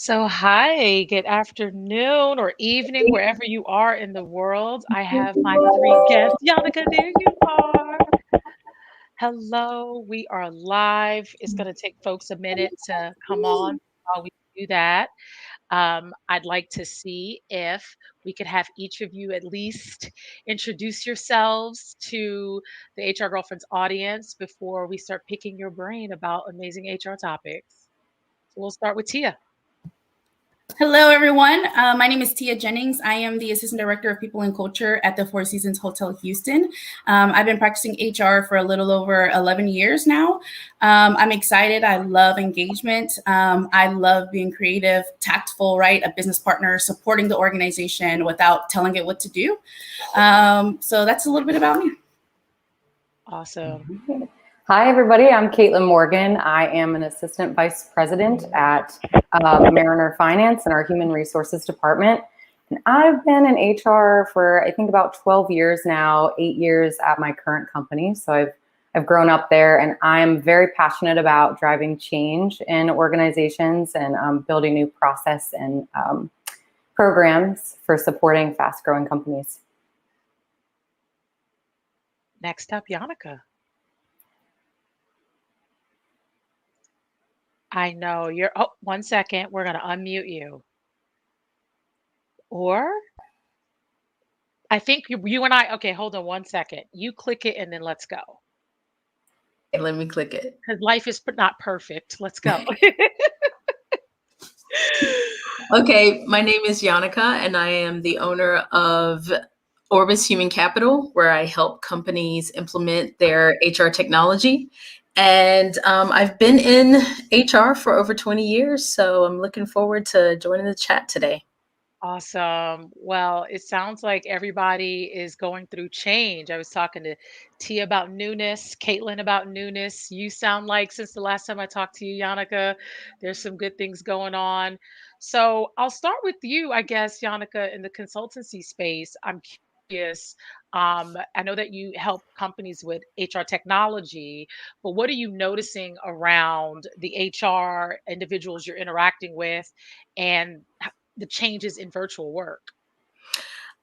So, hi, good afternoon or evening, wherever you are in the world. I have my three guests. Yannicka, there you are. Hello, we are live. It's going to take folks a minute to come on while we do that. I'd like to see if we could have each of you at least introduce yourselves to the HR Girlfriends audience before we start picking your brain about amazing HR topics. So, we'll start with Tia. Hello, everyone. My name is Tia Jennings. I am the Assistant Director of People and Culture at the Four Seasons Hotel Houston. I've been practicing HR for a little over 11 years now. I'm excited. I love engagement. I love being creative, tactful, right? A business partner, supporting the organization without telling it what to do. So that's a little bit about me. Awesome. Hi, everybody. I'm Caitlin Morgan. I am an Assistant Vice President at Mariner Finance in our Human Resources Department. And I've been in HR for, I think, about 12 years now, 8 years at my current company. So I've grown up there, and I'm very passionate about driving change in organizations and building new process and programs for supporting fast-growing companies. Next up, Yannicka. I know you're. Oh, 1 second. We're going to unmute you. Or I think you and I. Okay, hold on 1 second. You click it and then let's go. Okay, let me click it. Because life is not perfect. Let's go. Okay, my name is Yannicka, and I am the owner of Orbis Human Capital, where I help companies implement their HR technology. And I've been in HR for over 20 years, so I'm looking forward to joining the chat today. Awesome. Well, it sounds like everybody is going through change. I was talking to Tia about newness, Caitlin about newness. You sound like since the last time I talked to you, Yannicka, there's some good things going on. So I'll start with you, I guess, Yannicka, in the consultancy space. I'm curious. I know that you help companies with HR technology, but what are you noticing around the HR individuals you're interacting with and the changes in virtual work?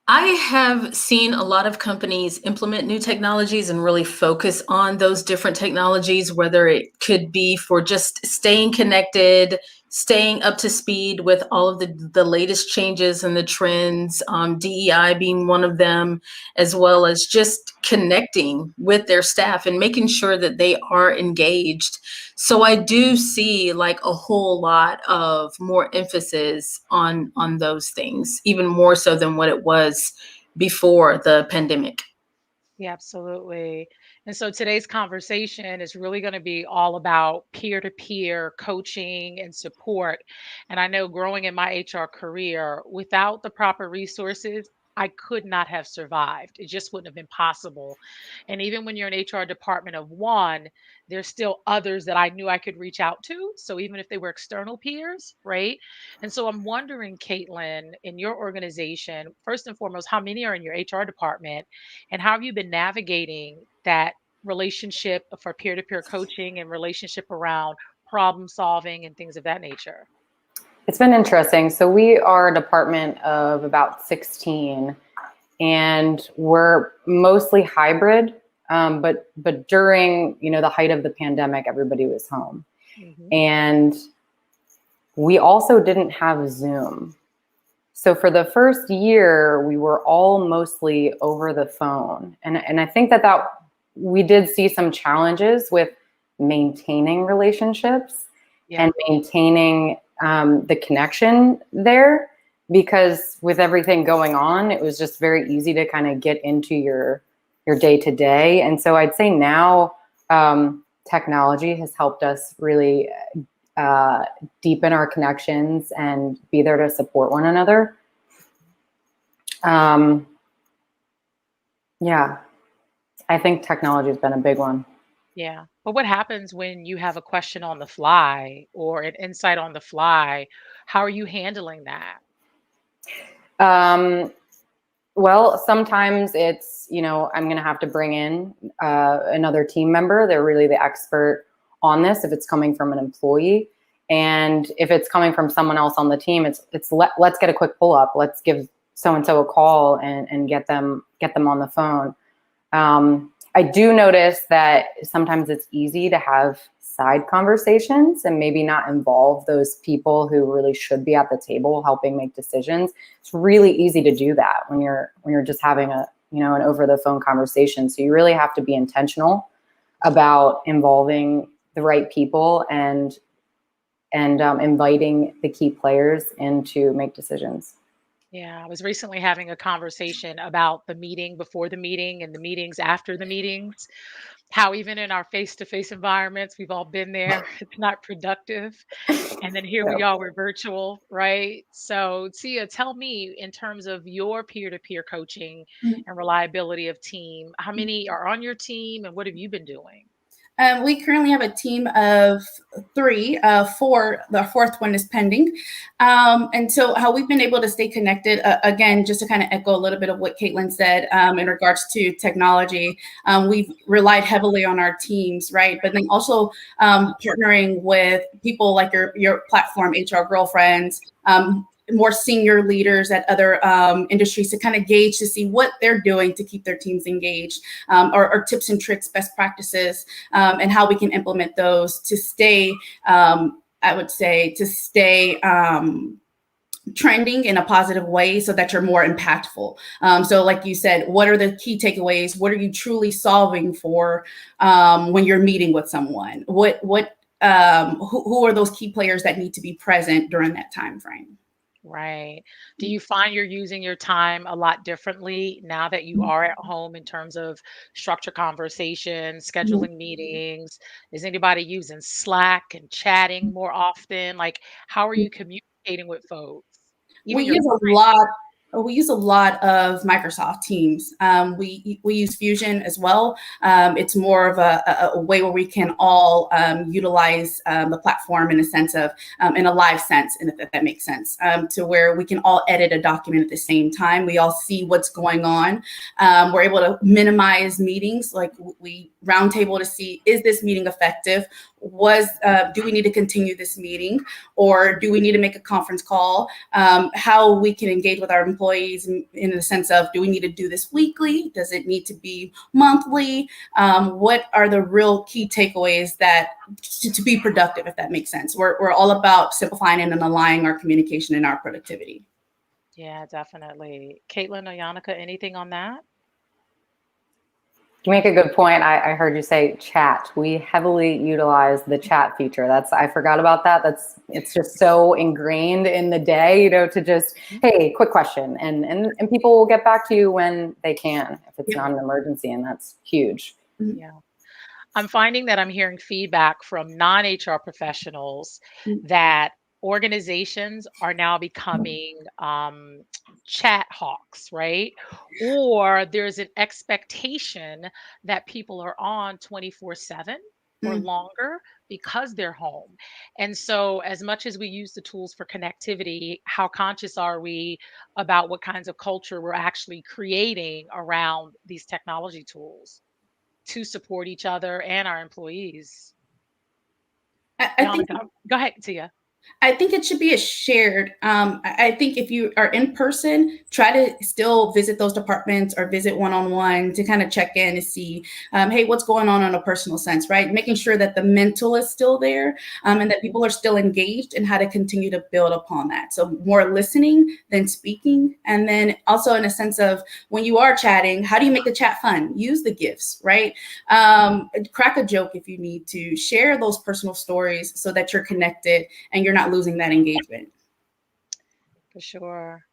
I have seen a lot of companies implement new technologies and really focus on those different technologies, whether it could be for just staying connected, staying up to speed with all of the latest changes and the trends, DEI being one of them, as well as just connecting with their staff and making sure that they are engaged. So I do see like a whole lot of more emphasis on those things, even more so than what it was before the pandemic. Yeah, absolutely. And so today's conversation is really going to be all about peer to peer coaching and support. And I know growing in my HR career, without the proper resources, I could not have survived. It just wouldn't have been possible. And even when you're an HR department of one, there's still others that I knew I could reach out to. So even if they were external peers, right? And so I'm wondering, Caitlin, in your organization, first and foremost, how many are in your HR department? And how have you been navigating that relationship for peer-to-peer coaching and relationship around problem solving and things of that nature? It's been interesting. So we are a department of about 16, and we're mostly hybrid. But during the height of the pandemic, everybody was home, and we also didn't have Zoom. So for the first year, we were all mostly over the phone, and I think that we did see some challenges with maintaining relationships and maintaining the connection there, because with everything going on, it was just very easy to kind of get into your day to day. And so I'd say now technology has helped us really deepen our connections and be there to support one another. Yeah, I think technology has been a big one. Yeah. But what happens when you have a question on the fly or an insight on the fly? How are you handling that? Well, sometimes it's, I'm going to have to bring in another team member. They're really the expert on this if it's coming from an employee. And if it's coming from someone else on the team, let's get a quick pull up. Let's give so-and-so a call and get them on the phone. I do notice that sometimes it's easy to have side conversations and maybe not involve those people who really should be at the table helping make decisions. It's really easy to do that when you're just having an over the phone conversation. So you really have to be intentional about involving the right people and inviting the key players in to make decisions. Yeah, I was recently having a conversation about the meeting before the meeting and the meetings after the meetings. How even in our face-to-face environments, we've all been there. It's not productive. And then here Yeah. we are, we're virtual, right? So, Tia, tell me in terms of your peer-to-peer coaching and reliability of team, how many are on your team and what have you been doing? We currently have a team of 3, 4. The fourth one is pending. And so how we've been able to stay connected, again, just to kind of echo a little bit of what Caitlin said in regards to technology, we've relied heavily on our teams, right? But then also partnering with people like your platform, HR Girlfriends, more senior leaders at other industries to kind of gauge to see what they're doing to keep their teams engaged, or tips and tricks, best practices, and how we can implement those to stay, I would say, trending in a positive way so that you're more impactful. So like you said, what are the key takeaways? What are you truly solving for when you're meeting with someone? Who are those key players that need to be present during that time frame? Right. Do you find you're using your time a lot differently now that you are at home in terms of structure conversation, Mhm. scheduling meetings? Is anybody using Slack and chatting more often? Like, how are you communicating with folks? We Even your use a clients? lot. We use a lot of Microsoft Teams. We use Fusion as well. It's more of a way where we can all utilize the platform in a sense of in a live sense, and if that makes sense, to where we can all edit a document at the same time. We all see what's going on. We're able to minimize meetings. Like we roundtable to see, is this meeting effective? Do we need to continue this meeting, or do we need to make a conference call? How we can engage with our employees in the sense of, do we need to do this weekly? Does it need to be monthly? What are the real key takeaways that to be productive, if that makes sense? We're all about simplifying and aligning our communication and our productivity. Yeah, definitely. Caitlin or Yannicka, anything on that? You make a good point. I heard you say chat. We heavily utilize the chat feature. I forgot about that. It's just so ingrained in the day, to just, hey, quick question. And people will get back to you when they can, if it's not an emergency, and that's huge. Yeah. I'm finding that I'm hearing feedback from non-HR professionals that organizations are now becoming chat hawks, right? Or there's an expectation that people are on 24/7 or Mm. longer because they're home. And so, as much as we use the tools for connectivity, how conscious are we about what kinds of culture we're actually creating around these technology tools to support each other and our employees? I think Yannicka, go ahead, Tia. I think it should be a shared. I think if you are in person, try to still visit those departments or visit one-on-one to kind of check in to see, hey, what's going on a personal sense, right? Making sure that the mental is still there, and that people are still engaged, and how to continue to build upon that. So more listening than speaking. And then also in a sense of, when you are chatting, how do you make the chat fun? Use the gifts, right? Crack a joke if you need to. Share those personal stories so that you're connected and you're not losing that engagement. For sure.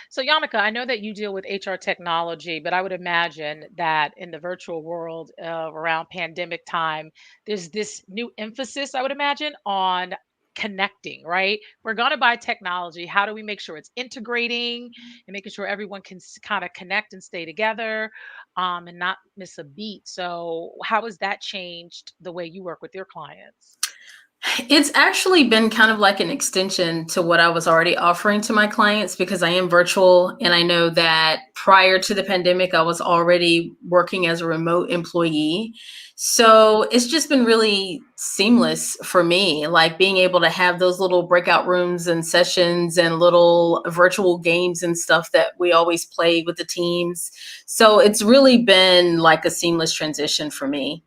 So, Yannicka, I know that you deal with HR technology, but I would imagine that in the virtual world around pandemic time, there's this new emphasis, I would imagine, on connecting, right? We're going to buy technology. How do we make sure it's integrating and making sure everyone can kind of connect and stay together, and not miss a beat? So, how has that changed the way you work with your clients? It's actually been kind of like an extension to what I was already offering to my clients because I am virtual. And I know that prior to the pandemic, I was already working as a remote employee. So it's just been really seamless for me, like being able to have those little breakout rooms and sessions and little virtual games and stuff that we always play with the teams. So it's really been like a seamless transition for me.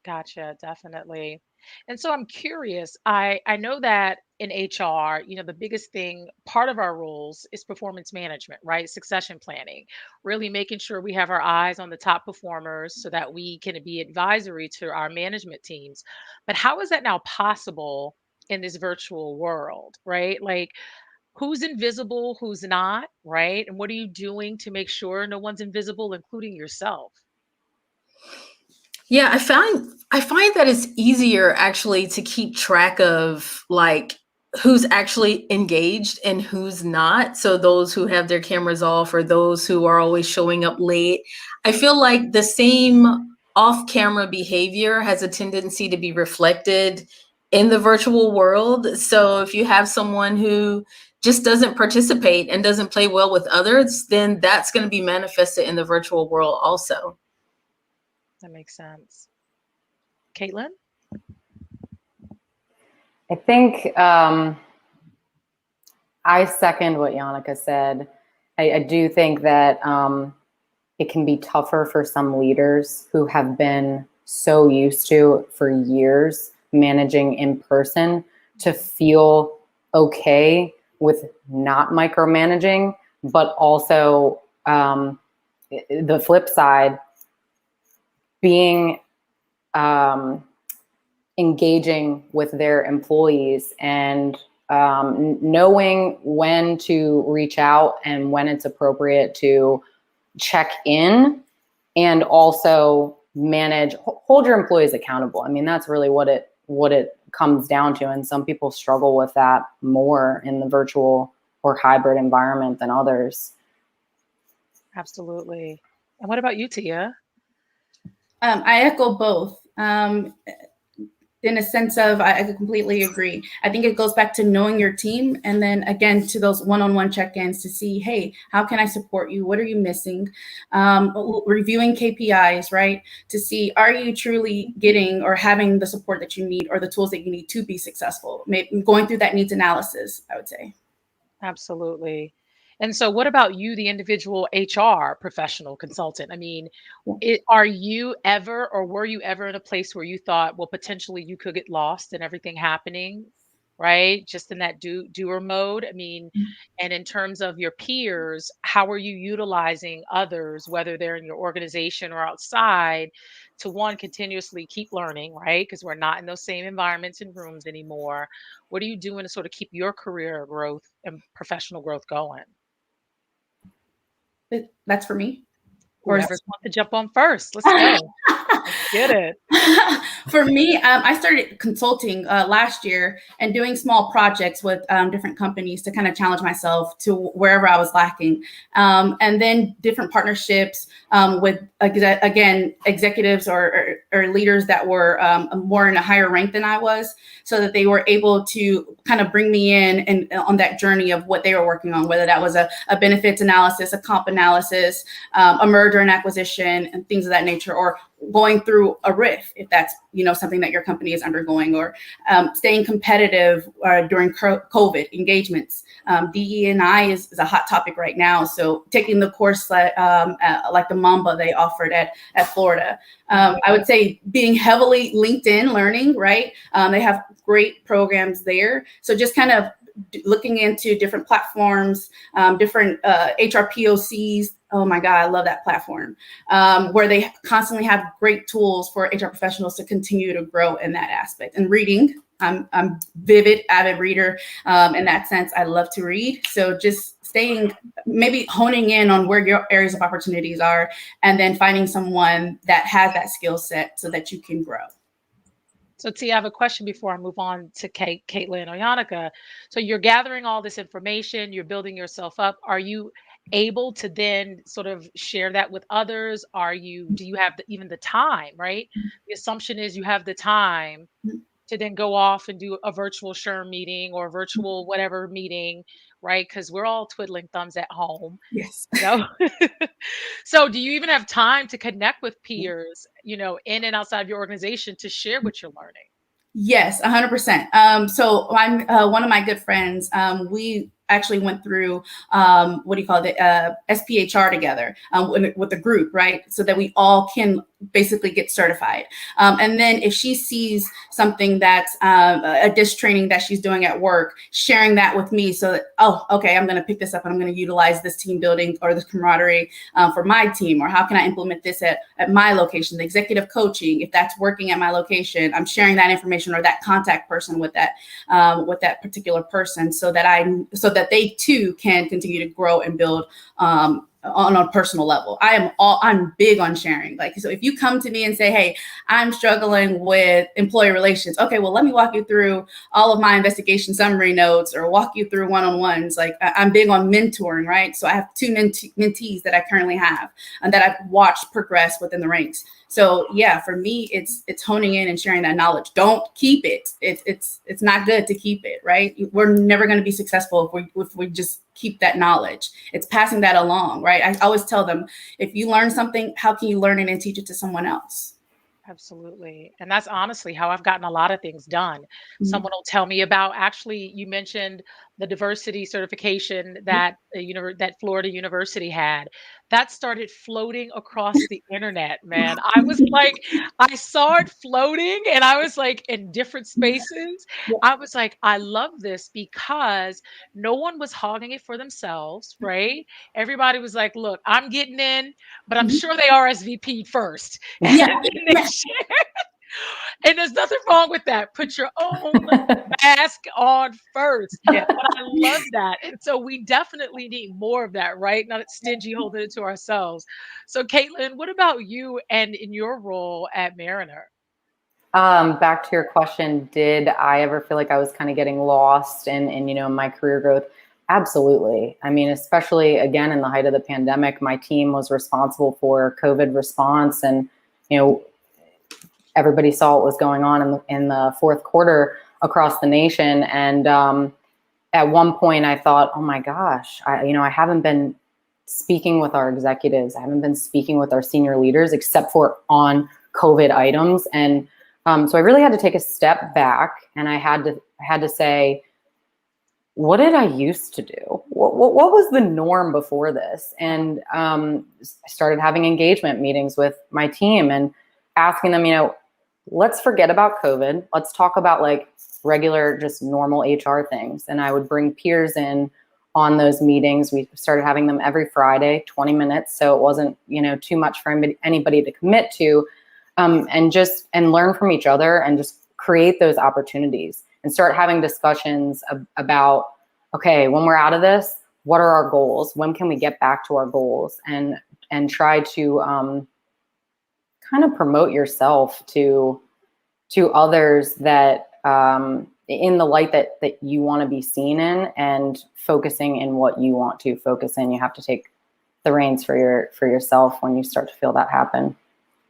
Gotcha, definitely. And so I'm curious, I know that in HR, the biggest thing, part of our roles is performance management, right? Succession planning, really making sure we have our eyes on the top performers so that we can be advisory to our management teams. But how is that now possible in this virtual world, right? Like who's invisible, who's not, right? And what are you doing to make sure no one's invisible, including yourself? Yeah, I find that it's easier actually to keep track of like who's actually engaged and who's not. So those who have their cameras off or those who are always showing up late. I feel like the same off-camera behavior has a tendency to be reflected in the virtual world. So if you have someone who just doesn't participate and doesn't play well with others, then that's going to be manifested in the virtual world also. That makes sense. Caitlin? I think I second what Yannicka said. I do think that it can be tougher for some leaders who have been so used to for years managing in person to feel okay with not micromanaging, but also the flip side, being um, engaging with their employees and knowing when to reach out and when it's appropriate to check in, and also hold your employees accountable. I mean, that's really what it comes down to. And some people struggle with that more in the virtual or hybrid environment than others. Absolutely. And what about you, Tia? I echo both. In a sense of, I completely agree. I think it goes back to knowing your team, and then again to those one-on-one check-ins to see, hey, how can I support you? What are you missing? Reviewing KPIs, right? To see, are you truly getting or having the support that you need or the tools that you need to be successful? Maybe going through that needs analysis, I would say. Absolutely. And so, what about you, the individual HR professional consultant? I mean, are you ever or were you ever in a place where you thought, well, potentially you could get lost in everything happening, right? Just in that doer mode. I mean, and in terms of your peers, how are you utilizing others, whether they're in your organization or outside, to one, continuously keep learning, right? Because we're not in those same environments and rooms anymore. What are you doing to sort of keep your career growth and professional growth going? That's for me. Or Whoever's wants to jump on first, let's go. Let's get it. For me, I started consulting last year and doing small projects with different companies to kind of challenge myself to wherever I was lacking. And then different partnerships with, again, executives or leaders that were more in a higher rank than I was, so that they were able to kind of bring me in and on that journey of what they were working on, whether that was a benefits analysis, a comp analysis, a merger and acquisition, and things of that nature, or going through a riff, if that's something that your company is undergoing, or staying competitive during COVID engagements. DE&I is a hot topic right now. So taking the course like the Mamba they offered at Florida. I would say being heavily LinkedIn learning, right? They have great programs there. So just kind of looking into different platforms, different HR POCs. Oh my God, I love that platform, where they constantly have great tools for HR professionals to continue to grow in that aspect. And reading, I'm avid reader. In that sense, I love to read. So just maybe honing in on where your areas of opportunities are, and then finding someone that has that skill set so that you can grow. So, T, I have a question before I move on to Caitlin or Yannicka. So, you're gathering all this information, you're building yourself up. Are you able to then sort of share that with others? Do you have even the time, right? The assumption is you have the time to then go off and do a virtual SHRM meeting or virtual whatever meeting, right? Because we're all twiddling thumbs at home, Yes. you know? So do you even have time to connect with peers, in and outside your organization to share what you're learning? Yes, 100%. So I'm one of my good friends. We actually went through what do you call it, SPHR together with the group, right? So that we all can basically get certified. And then if she sees something that's a disc training that she's doing at work, sharing that with me, so that, oh, okay, I'm going to pick this up and I'm going to utilize this team building or this camaraderie for my team, or how can I implement this at my location, the executive coaching, if that's working at my location, I'm sharing that information or that contact person with that particular person, so that they too can continue to grow and build on a personal level. I'm big on sharing. Like, so if you come to me and say, hey, I'm struggling with employee relations. Okay, well, let me walk you through all of my investigation summary notes or walk you through one-on-ones. Like, I'm big on mentoring, right? So I have two mentees that I currently have and that I've watched progress within the ranks. So yeah, for me, it's honing in and sharing that knowledge. Don't keep it. It's not good to keep it, right? We're never going to be successful if we just keep that knowledge. It's passing that along, right? I always tell them, if you learn something, how can you learn it and teach it to someone else? Absolutely. And that's honestly how I've gotten a lot of things done. Mhm. Someone will tell me about, actually, you mentioned the diversity certification that that Florida University had. That started floating across the internet, man. I was like, I saw it floating and I was like in different spaces. Yeah. I was like, I love this because no one was hogging it for themselves, right? Everybody was like, look, I'm getting in, but I'm Mhm. sure they RSVP'd first. Yeah. And then they share. And there's nothing wrong with that. Put your own mask on first. Yeah. But I love that. And so we definitely need more of that, right? Not stingy holding it to ourselves. So, Caitlin, what about you and in your role at Mariner? Back to your question, did I ever feel like I was kind of getting lost in my career growth? Absolutely. I mean, especially again, in the height of the pandemic, my team was responsible for COVID response, and, you know, everybody saw what was going on in the fourth quarter across the nation. And at one point I thought, oh my gosh, I haven't been speaking with our executives. I haven't been speaking with our senior leaders except for on COVID items. And so I really had to take a step back, and I had to say, what did I used to do? What was the norm before this? And I started having engagement meetings with my team and asking them, let's forget about COVID. Let's talk about like regular, just normal HR things. And I would bring peers in on those meetings. We started having them every Friday, 20 minutes. So it wasn't, too much for anybody to commit to, and learn from each other and just create those opportunities and start having discussions about, okay, when we're out of this, what are our goals? When can we get back to our goals? And try to kind of promote yourself to others that in the light that you want to be seen in, and focusing in what you want to focus in. You have to take the reins for yourself when you start to feel that happen.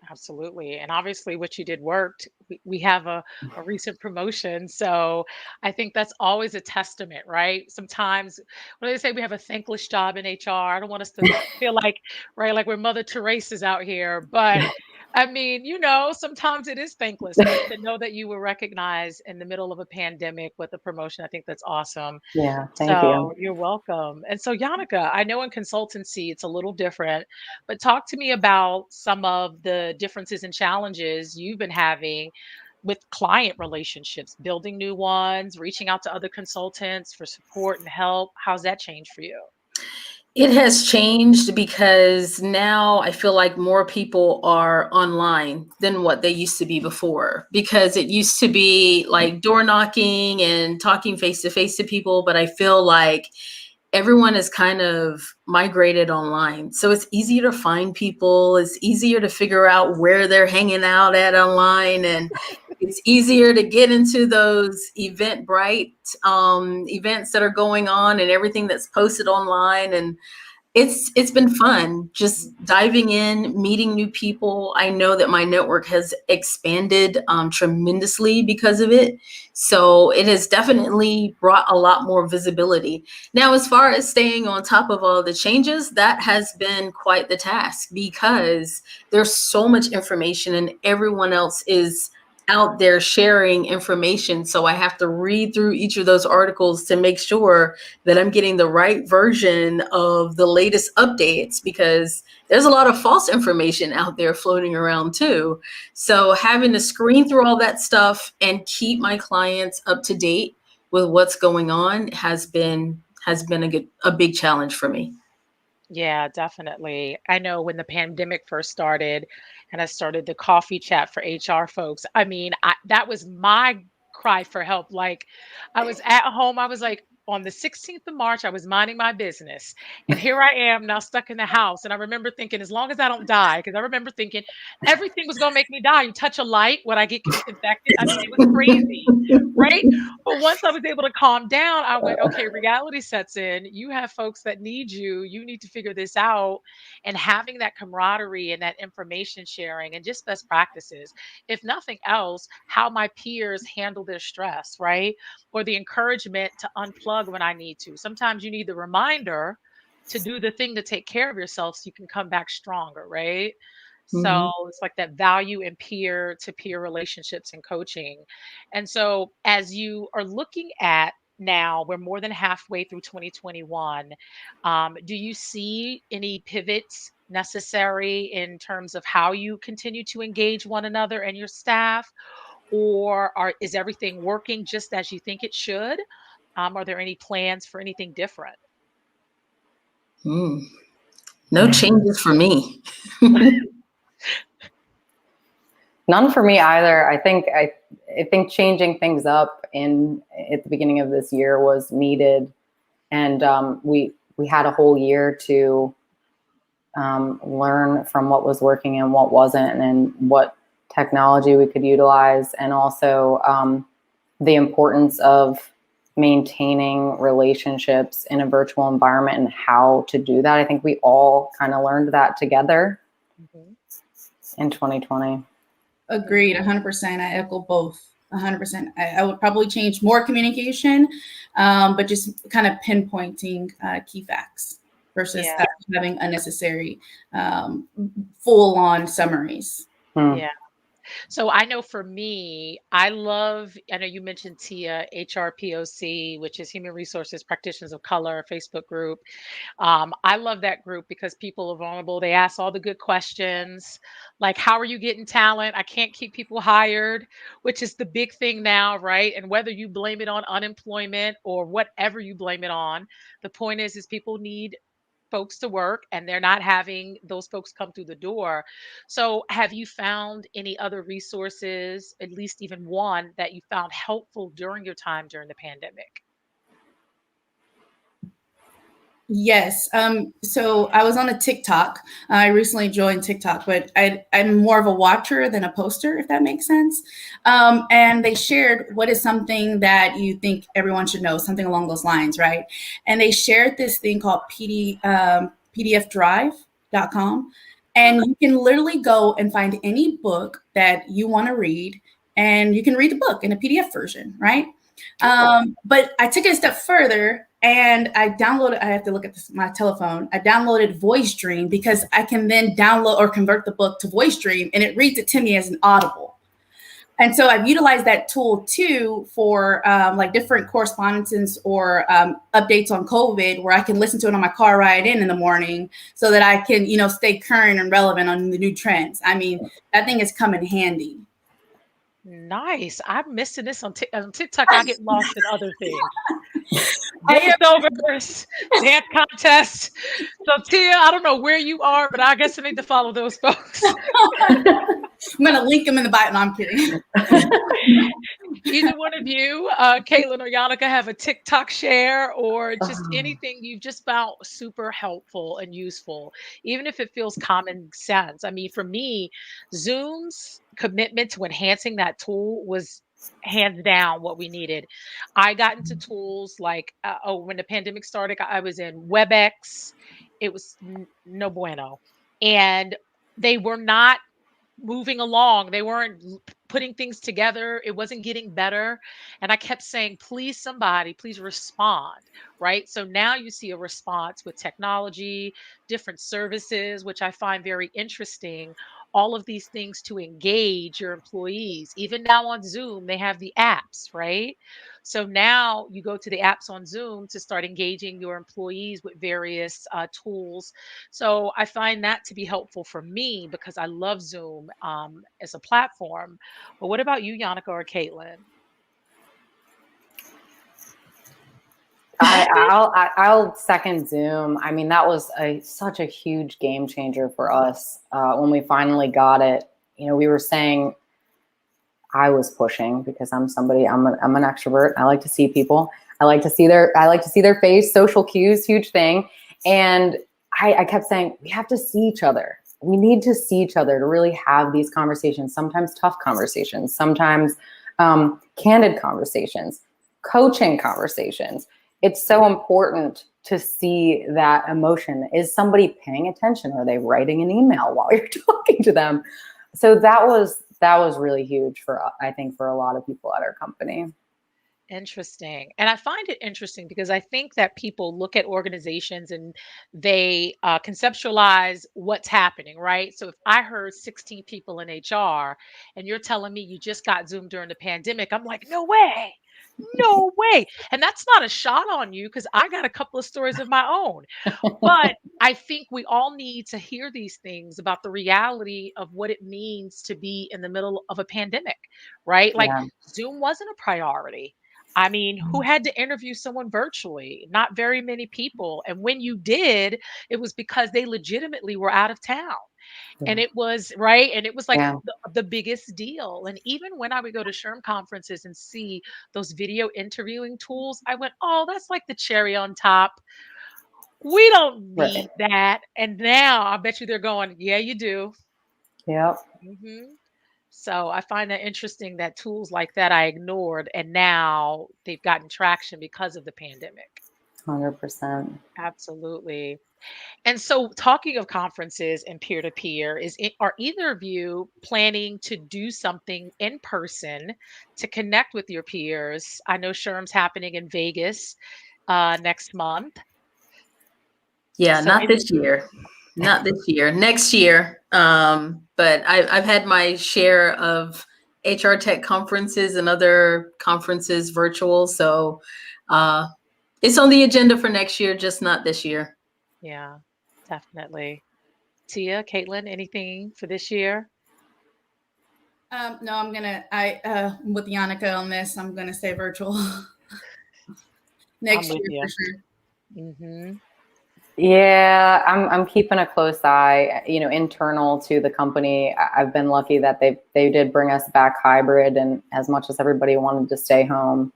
Absolutely. And obviously, what you did worked. We have a recent promotion. So I think that's always a testament, right? Sometimes when they say we have a thankless job in HR, I don't want us to feel like, right, like we're Mother Teresa's out here. But I mean, sometimes it is thankless, but to know that you were recognized in the middle of a pandemic with a promotion, I think that's awesome. Yeah, thank So you. you're welcome. And so, Yannicka, I know in consultancy it's a little different, but talk to me about some of the differences and challenges you've been having with client relationships, building new ones, reaching out to other consultants for support and help. How's that changed for you? It has changed because now I feel like more people are online than what they used to be before, because it used to be like door knocking and talking face to face to people. But I feel like everyone has kind of migrated online. So it's easier to find people. It's easier to figure out where they're hanging out at online. And it's easier to get into those Eventbrite events that are going on and everything that's posted online. And It's been fun just diving in, meeting new people. I know that my network has expanded tremendously because of it. So it has definitely brought a lot more visibility. Now, as far as staying on top of all the changes, that has been quite the task because there's so much information and everyone else is out there sharing information. So I have to read through each of those articles to make sure that I'm getting the right version of the latest updates, because there's a lot of false information out there floating around too. So having to screen through all that stuff and keep my clients up to date with what's going on has been a big challenge for me. Yeah, definitely. I know when the pandemic first started and I started the coffee chat for HR folks, I mean, that was my cry for help. Like, I was at home, I was like, on the 16th of March, I was minding my business. And here I am now stuck in the house. And I remember thinking, as long as I don't die, because I remember thinking everything was going to make me die. You touch a light, would I get infected? I mean, it was crazy, right? But once I was able to calm down, I went, okay, reality sets in. You have folks that need you. You need to figure this out. And having that camaraderie and that information sharing and just best practices, if nothing else, how my peers handle their stress, right? Or the encouragement to unplug when I need to. Sometimes you need the reminder to do the thing to take care of yourself so you can come back stronger, right? So Mhm. it's like that value in peer to peer relationships and coaching. And so, as you are looking at now, we're more than halfway through 2021. Do you see any pivots necessary in terms of how you continue to engage one another and your staff? Or is everything working just as you think it should? Are there any plans for anything different? Mm. No changes for me. None for me either. I think changing things up in at the beginning of this year was needed, and we had a whole year to learn from what was working and what wasn't, and what technology we could utilize, and also the importance of maintaining relationships in a virtual environment and how to do that. I think we all kind of learned that together Mhm. in 2020. Agreed, 100%. I echo both. 100%. I would probably change more communication, but just kind of pinpointing key facts versus Yeah, having unnecessary full-on summaries. Hmm. yeah. So I know for me, I know you mentioned Tia, HRPOC, which is Human Resources Practitioners of Color Facebook group. I love that group because people are vulnerable. They ask all the good questions, like, how are you getting talent? I can't keep people hired, which is the big thing now, right? And whether you blame it on unemployment or whatever you blame it on, the point is people need folks to work and they're not having those folks come through the door. So, have you found any other resources, at least even one that you found helpful during your time during the pandemic? Yes. So I was on a TikTok. I recently joined TikTok, but I'm more of a watcher than a poster, if that makes sense. And they shared what is something that you think everyone should know, something along those lines, right? And they shared this thing called PDFdrive.com. And you can literally go and find any book that you want to read, and you can read the book in a PDF version, right? Cool. But I took it a step further and I downloaded, I have to look at this, my telephone. I downloaded Voice Dream because I can then download or convert the book to Voice Dream and it reads it to me as an audible. And so I've utilized that tool too for like different correspondences or updates on COVID, where I can listen to it on my car ride in the morning so that I can, stay current and relevant on the new trends. I mean, that thing has come in handy. Nice. I'm missing this on TikTok. I get lost in other things. I Voiceovers, dance contest. So Tia, I don't know where you are, but I guess I need to follow those folks. I'm going to link them in the bio. No, I'm kidding. Either one of you, Caitlin or Yannicka, have a TikTok share or just anything you've just found super helpful and useful, even if it feels common sense. I mean, for me, Zoom's commitment to enhancing that tool was hands down what we needed. I got into tools like, when the pandemic started, I was in WebEx. it was no bueno. And they were not moving along. They weren't putting things together. It wasn't getting better. And I kept saying, please, somebody, please respond. Right. So now you see a response with technology, different services, which I find very interesting. All of these things to engage your employees. Even now on Zoom, they have the apps, right? So now you go to the apps on Zoom to start engaging your employees with various tools. So I find that to be helpful for me because I love Zoom as a platform. But what about you, Yannicka or Caitlin? I'll second Zoom. I mean, that was such a huge game changer for us when we finally got it. You know, we were saying, I was pushing because I'm an extrovert. I like to see people. I like to see their face. Social cues, huge thing. And I kept saying, we have to see each other. We need to see each other to really have these conversations. Sometimes tough conversations. Sometimes candid conversations. Coaching conversations. It's so important to see that emotion. Is somebody paying attention? Are they writing an email while you're talking to them? So that was really huge I think for a lot of people at our company. Interesting. And I find it interesting because I think that people look at organizations and they conceptualize what's happening, right? So if I heard 16 people in HR and you're telling me you just got Zoom during the pandemic, I'm like, no way. No way. And that's not a shot on you because I got a couple of stories of my own. But I think we all need to hear these things about the reality of what it means to be in the middle of a pandemic, right? Like Yeah. Zoom wasn't a priority. I mean, who had to interview someone virtually? Not very many people. And when you did, it was because they legitimately were out of town. And it was right. And it was like Yeah. the biggest deal. And even when I would go to SHRM conferences and see those video interviewing tools, I went, oh, that's like the cherry on top. We don't Right. need that. And now I bet you they're going, yeah, you do. Yep. So I find that interesting that tools like that I ignored and now they've gotten traction because of the pandemic. 100%. Absolutely. And so talking of conferences and peer to peer, are either of you planning to do something in person to connect with your peers? I know SHRM's happening in Vegas next month. Yeah, So not this year. Not this year. Next year. But I've had my share of HR tech conferences and other conferences virtual. So it's on the agenda for next year, just not this year. yeah, definitely. Tia, Caitlin, anything for this year? No, with Yannicka on this, I'm gonna say virtual next I'm with year for you. sure. Hmm. Yeah, I'm keeping a close eye, you know, internal to the company. I've been lucky that they did bring us back hybrid, and as much as everybody wanted to stay home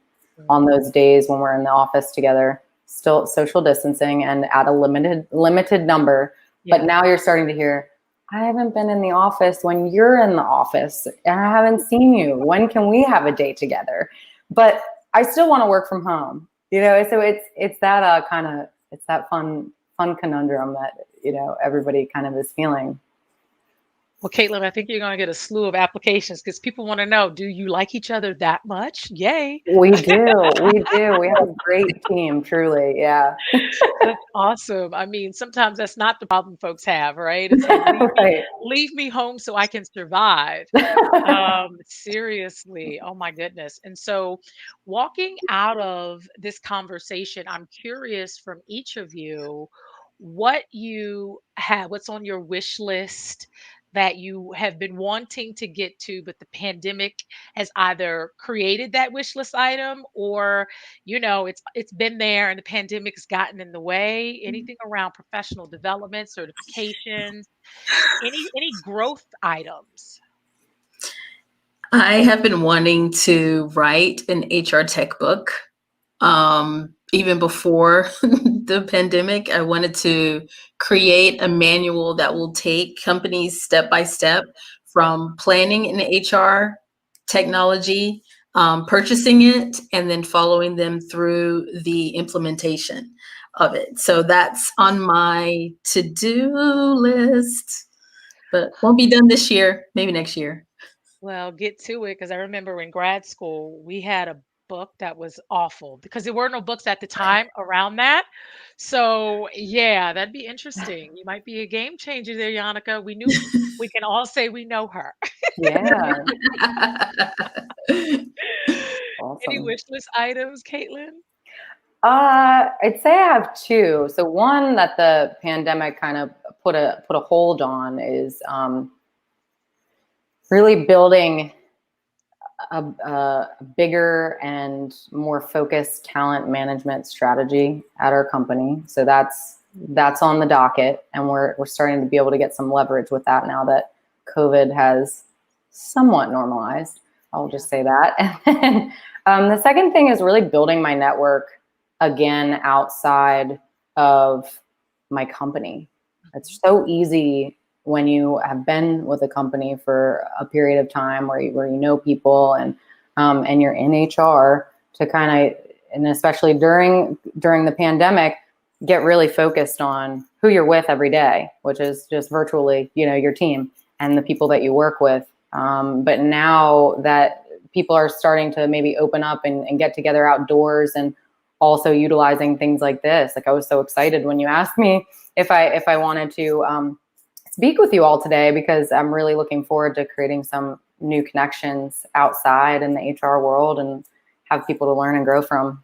on those days when we're in the office together, still social distancing and at a limited number. Yeah. But now you're starting to hear, I haven't been in the office when you're in the office and I haven't seen you. When can we have a day together? But I still want to work from home, you know, so it's that it's that fun conundrum that, you know, everybody kind of is feeling. Well, Caitlin, I think you're going to get a slew of applications because people want to know, do you like each other that much? Yay. We do. We have a great team, truly. Yeah. That's awesome. I mean, sometimes that's not the problem folks have, right? It's like, Right. leave me home so I can survive. Seriously. Oh my goodness. And so walking out of this conversation, I'm curious from each of you what's on your wish list that you have been wanting to get to, but the pandemic has either created that wish list item or, it's been there and the pandemic has gotten in the way. Anything around professional development, certifications, any growth items? I have been wanting to write an HR tech book. Even before the pandemic, I wanted to create a manual that will take companies step by step from planning in HR technology, purchasing it, and then following them through the implementation. of it. So that's on my to-do list, but won't be done this year, maybe next year. Well, get to it because I remember in grad school, we had a book that was awful because there were no books at the time around that. So, yeah, that'd be interesting. You might be a game changer there, Yannicka. We can all say we know her. Yeah, Any awesome. wish list items, Caitlin? I'd say I have two. So one that the pandemic kind of put a hold on is really building a bigger and more focused talent management strategy at our company. So that's on the docket, and we're starting to be able to get some leverage with that now that COVID has somewhat normalized. I'll Yeah. just say that. And then the second thing is really building my network again outside of my company. It's so easy when you have been with a company for a period of time where you know people and you're in HR to kind of, and especially during the pandemic, get really focused on who you're with every day, which is just virtually, your team and the people that you work with. But now that people are starting to maybe open up and get together outdoors and also utilizing things like this, like I was so excited when you asked me if I wanted to speak with you all today, because I'm really looking forward to creating some new connections outside in the HR world and have people to learn and grow from.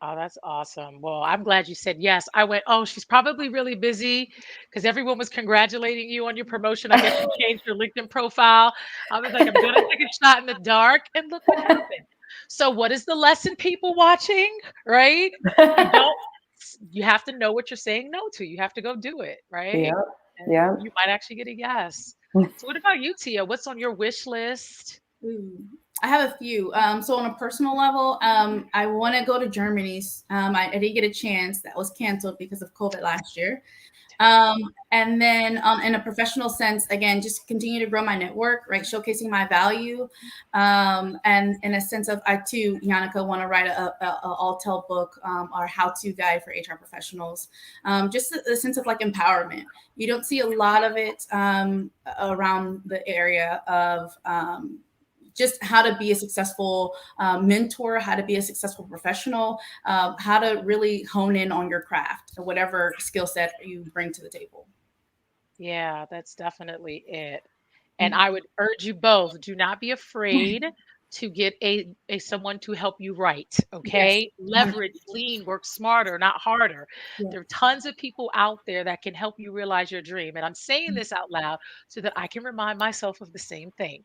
Oh, that's awesome. Well, I'm glad you said yes. I went, oh, she's probably really busy because everyone was congratulating you on your promotion. I guess you changed your LinkedIn profile. I was like, I'm going to take a shot in the dark. And look what happened. So, what is the lesson, people watching? Right? You don't, you have to know what you're saying no to. You have to go do it. Right? Yeah, And yeah. you might actually get a yes. So, what about you, Tia? What's on your wish list? Ooh, I have a few. So on a personal level, I want to go to Germany. I didn't get a chance. That was canceled because of COVID last year. Terrible. And then in a professional sense, again, just continue to grow my network, right? Showcasing my value. And in a sense of, I too, Yannicka, want to write a all-tell book or how-to guide for HR professionals. Just a sense of like empowerment. You don't see a lot of it around the area of just how to be a successful mentor, how to be a successful professional, how to really hone in on your craft, or whatever skill set you bring to the table. Yeah, that's definitely it. And I would urge you both, do not be afraid to get a someone to help you write, Yes. okay? Leverage, lean, work smarter, not harder. Yeah. There are tons of people out there that can help you realize your dream. And I'm saying this out loud so that I can remind myself of the same thing.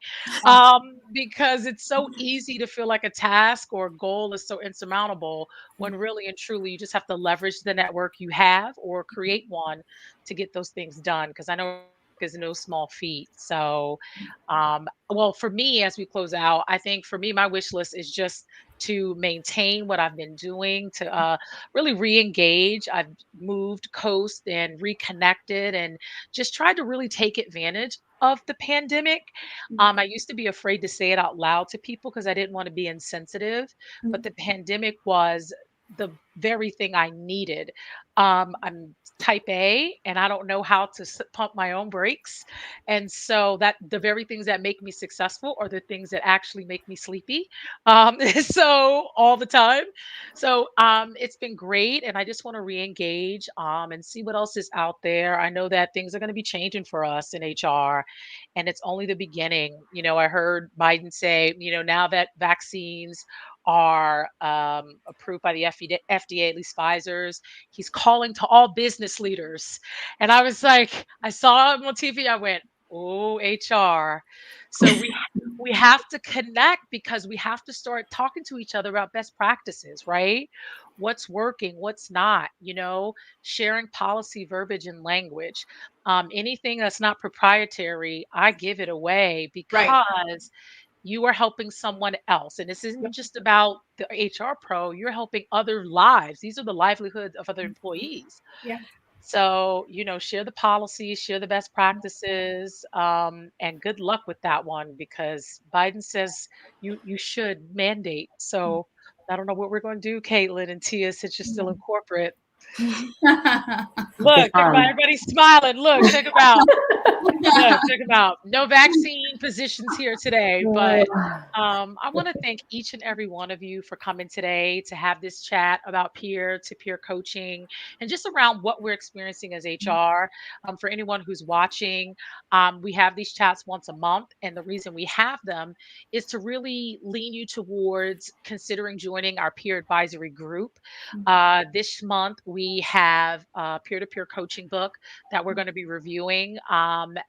Because it's so easy to feel like a task or a goal is so insurmountable when really and truly you just have to leverage the network you have or create one to get those things done. Because I know is no small feat. So, well, for me, as we close out, I think for me, my wish list is just to maintain what I've been doing, to really re engage. I've moved coast and reconnected and just tried to really take advantage of the pandemic. I used to be afraid to say it out loud to people because I didn't want to be insensitive, but the pandemic was the very thing I needed. I'm type A and I don't know how to pump my own brakes. And so that the very things that make me successful are the things that actually make me sleepy. So all the time. So it's been great. And I just want to re-engage and see what else is out there. I know that things are going to be changing for us in HR and it's only the beginning. I heard Biden say, now that vaccines are approved by the FDA, at least Pfizer's. He's calling to all business leaders. And I was like, I saw him on TV. I went, oh, HR. So we have to connect because we have to start talking to each other about best practices, right? What's working, what's not, sharing policy verbiage and language. Anything that's not proprietary, I give it away Right. because you are helping someone else. And this isn't just about the HR pro, you're helping other lives. These are the livelihoods of other employees. Yeah. So, share the policies, share the best practices, and good luck with that one because Biden says you should mandate. So I don't know what we're going to do, Caitlin and Tia, since you're still in corporate. Look, check 'em out. fun. Everybody's smiling. Look, check 'em out. Look, check them out. No vaccine positions here today, but I want to thank each and every one of you for coming today to have this chat about peer-to-peer coaching and just around what we're experiencing as HR. For anyone who's watching, we have these chats once a month, and the reason we have them is to really lean you towards considering joining our peer advisory group. This month, we have a peer-to-peer coaching book that we're going to be reviewing.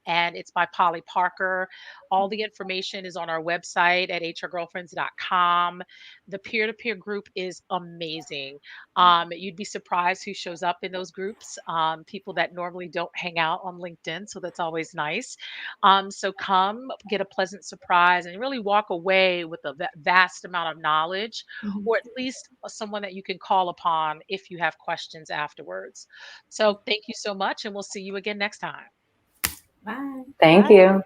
And it's by Polly Parker. All the information is on our website at hrgirlfriends.com. The peer to peer group is amazing. You'd be surprised who shows up in those groups, people that normally don't hang out on LinkedIn. So that's always nice. So come get a pleasant surprise and really walk away with a vast amount of knowledge, or at least someone that you can call upon if you have questions afterwards. So thank you so much, and we'll see you again next time. Bye. Thank Bye. you.